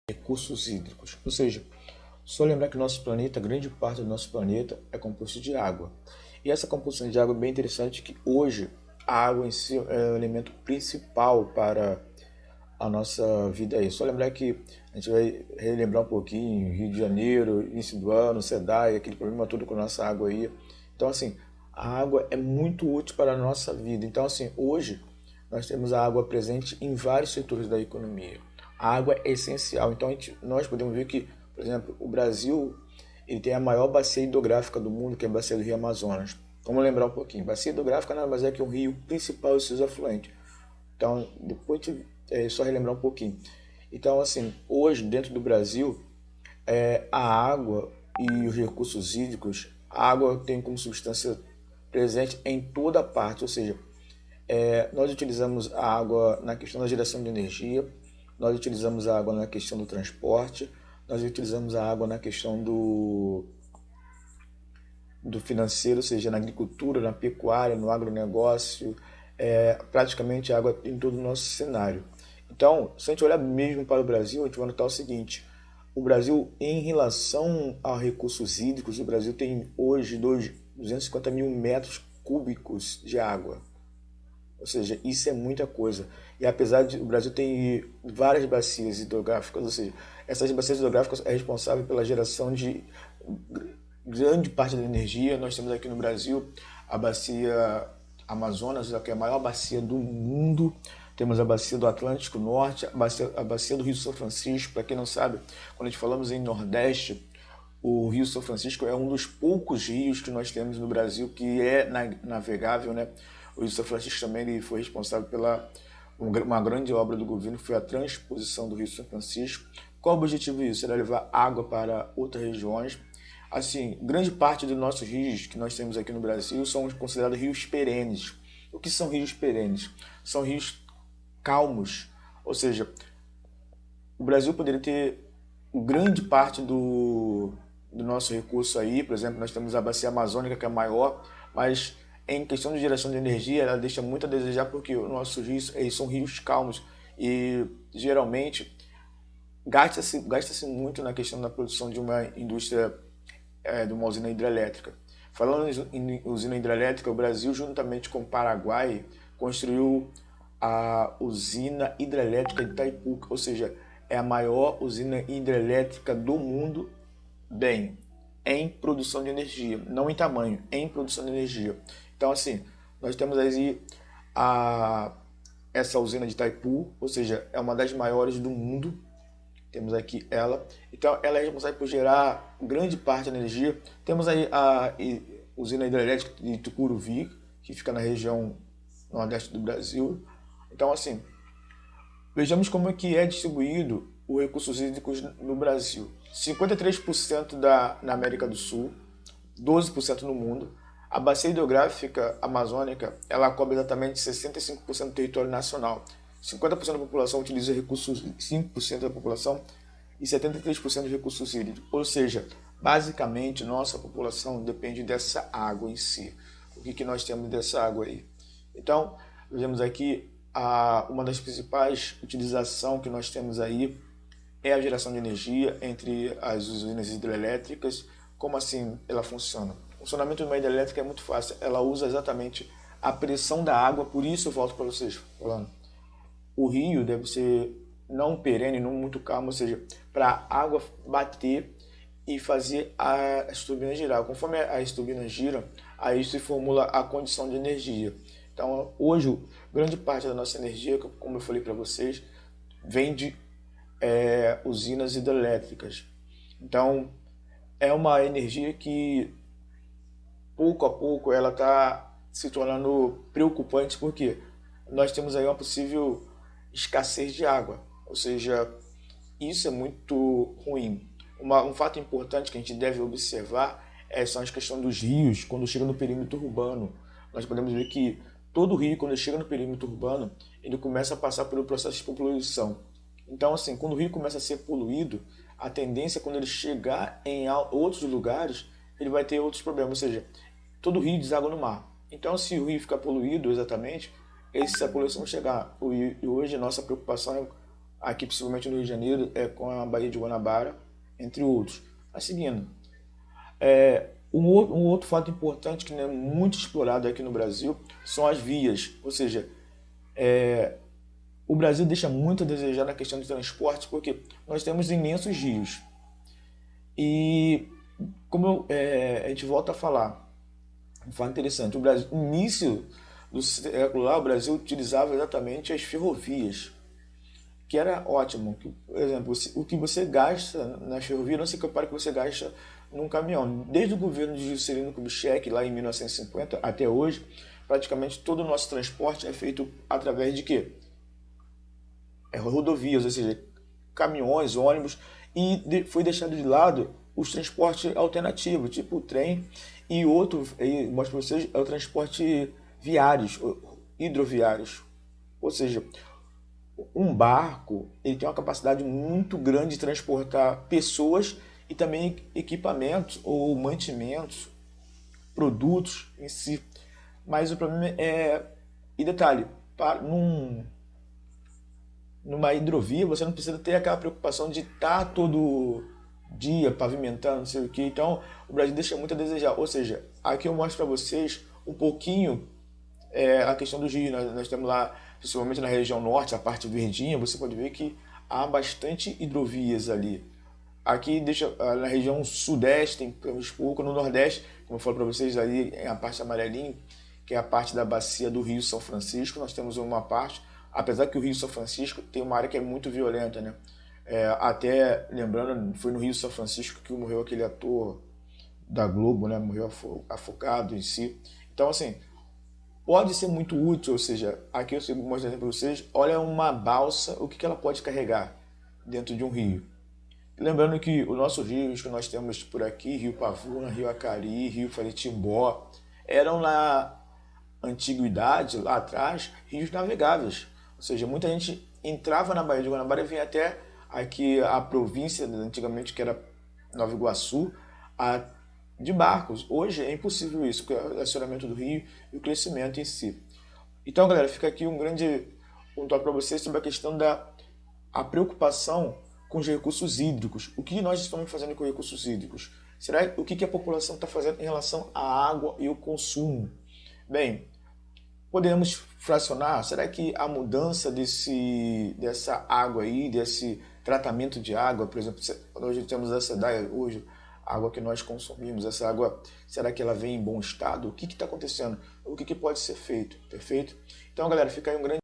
recursos hídricos. Ou seja, só lembrar que o nosso planeta, grande parte do nosso planeta é composto de água. E essa composição de água é bem interessante que hoje a água em si é o elemento principal para a nossa vida aí. Só lembrar que a gente vai relembrar um pouquinho Rio de Janeiro, início do ano, SEDAI, aquele problema todo com a nossa água aí. Então, assim, a água é muito útil para a nossa vida. Então, assim, hoje nós temos a água presente em vários setores da economia. A água é essencial. Então, nós podemos ver que, por exemplo, o Brasil ele tem a maior bacia hidrográfica do mundo, que é a bacia do Rio Amazonas. Vamos lembrar um pouquinho. Bacia hidrográfica nada mais é que um rio principal e seus afluentes. Então, depois só relembrar um pouquinho. Então, assim, hoje, dentro do Brasil, a água e os recursos hídricos, a água tem como substância presente em toda parte, ou seja, nós utilizamos a água na questão da geração de energia, nós utilizamos a água na questão do transporte, nós utilizamos a água na questão do financeiro, ou seja, na agricultura, na pecuária, no agronegócio, praticamente água em todo o nosso cenário. Então, se a gente olhar mesmo para o Brasil, a gente vai notar o seguinte: o Brasil, em relação a recursos hídricos, o Brasil tem hoje 250 mil metros cúbicos de água. Ou seja, isso é muita coisa. E apesar de o Brasil ter várias bacias hidrográficas, ou seja, essas bacias hidrográficas é responsável pela geração de grande parte da energia. Nós temos aqui no Brasil a bacia Amazonas, que é a maior bacia do mundo. Temos a bacia do Atlântico Norte, a bacia do Rio São Francisco. Para quem não sabe, quando a gente falamos em Nordeste, o Rio São Francisco é um dos poucos rios que nós temos no Brasil que é navegável, né? O Rio São Francisco também ele foi responsável pela uma grande obra do governo, foi a transposição do Rio São Francisco. Qual o objetivo disso? Era levar água para outras regiões. Assim, grande parte dos nossos rios que nós temos aqui no Brasil são considerados rios perenes. O que são rios perenes? São rios calmos, ou seja, o Brasil poderia ter grande parte do nosso recurso aí. Por exemplo, nós temos a bacia amazônica, que é a maior, mas em questão de geração de energia, ela deixa muito a desejar porque os nossos rios eles são rios calmos e geralmente gasta-se muito na questão da produção de uma indústria, de uma usina hidrelétrica. Falando em usina hidrelétrica, o Brasil, juntamente com o Paraguai, construiu a usina hidrelétrica de Itaipu, ou seja, é a maior usina hidrelétrica do mundo, bem, em produção de energia, não em tamanho, em produção de energia. Então, assim, nós temos aí essa usina de Itaipu, ou seja, é uma das maiores do mundo. Temos aqui ela. Então, ela é responsável por gerar grande parte da energia. Temos aí a usina hidrelétrica de Tucuruvi, que fica na região nordeste do Brasil. Então, assim, vejamos como é que é distribuído os recursos hídricos no Brasil. 53% na América do Sul, 12% no mundo. A bacia hidrográfica amazônica, ela cobre exatamente 65% do território nacional. 50% da população utiliza recursos, 5% da população e 73% dos recursos hídricos. Ou seja, basicamente, nossa população depende dessa água em si. O que nós temos dessa água aí? Então, vemos aqui uma das principais utilizações que nós temos aí é a geração de energia entre as usinas hidrelétricas. Como assim ela funciona? O funcionamento de uma hidrelétrica é muito fácil. Ela usa exatamente a pressão da água, por isso eu volto para vocês falando. O rio deve ser não perene, não muito calmo, ou seja, para a água bater e fazer as turbinas girar. Conforme as turbinas giram, aí se formula a condição de energia. Então, hoje, grande parte da nossa energia, como eu falei para vocês, vem de usinas hidrelétricas. Então, é uma energia que, pouco a pouco, ela está se tornando preocupante, porque nós temos aí uma possível escassez de água. Ou seja, isso é muito ruim. Um fato importante que a gente deve observar são as questões dos rios quando chega no perímetro urbano. Nós podemos ver que todo rio, quando chega no perímetro urbano, ele começa a passar pelo processo de poluição. Então, assim, quando o rio começa a ser poluído, a tendência é quando ele chegar em outros lugares, ele vai ter outros problemas. Ou seja, todo rio deságua no mar. Então, se o rio ficar poluído exatamente, essa poluição chegar. E hoje a nossa preocupação é aqui principalmente no Rio de Janeiro, com a Baía de Guanabara, entre outros. Mas seguindo, um outro fato importante que não é muito explorado aqui no Brasil são as vias, ou seja, o Brasil deixa muito a desejar na questão de transporte porque nós temos imensos rios. E como a gente volta a falar, um fato interessante, o Brasil, no início do século lá, o Brasil utilizava exatamente as ferrovias, que era ótimo. Por exemplo, o que você gasta nas ferrovias não se compara com o que você gasta num caminhão. Desde o governo de Juscelino Kubitschek, lá em 1950, até hoje, praticamente todo o nosso transporte é feito através de quê? Rodovias, ou seja, caminhões, ônibus, e foi deixado de lado os transportes alternativos, tipo o trem, e outro, aí mostro para vocês, é o transporte viários, hidroviários. Ou seja, um barco ele tem uma capacidade muito grande de transportar pessoas e também equipamentos ou mantimentos, produtos em si. Mas o problema é, e detalhe, numa hidrovia você não precisa ter aquela preocupação de estar todo dia pavimentando, não sei o que. Então o Brasil deixa muito a desejar. Ou seja, aqui eu mostro para vocês um pouquinho a questão dos rios. Nós temos lá, principalmente na região norte, a parte verdinha, você pode ver que há bastante hidrovias ali. Aqui deixa na região sudeste, tem pouco, no nordeste, como eu falo para vocês, ali é a parte amarelinha, que é a parte da bacia do Rio São Francisco. Nós temos uma parte, apesar que o Rio São Francisco tem uma área que é muito violenta, né? Até lembrando, foi no Rio São Francisco que morreu aquele ator da Globo, né? Morreu afogado em si. Então, assim, pode ser muito útil, ou seja, aqui eu mostro para vocês, olha uma balsa, o que ela pode carregar dentro de um rio. Lembrando que os nossos rios que nós temos por aqui, Rio Pavuna, Rio Acari, Rio Faritimbó, eram na antiguidade, lá atrás, rios navegáveis. Ou seja, muita gente entrava na Baía de Guanabara e vinha até aqui a província, antigamente que era Nova Iguaçu, de barcos. Hoje é impossível isso, com o acionamento do rio e o crescimento em si. Então, galera, fica aqui um toque para vocês sobre a questão da preocupação com os recursos hídricos. O que nós estamos fazendo com recursos hídricos? Será o que a população está fazendo em relação à água e o consumo? Bem, podemos fracionar? Será que a mudança dessa água aí, desse tratamento de água, por exemplo, hoje temos essa daia, hoje a água que nós consumimos, essa água, será que ela vem em bom estado? O que está acontecendo? O que pode ser feito? Perfeito? Então, galera, fica aí um grande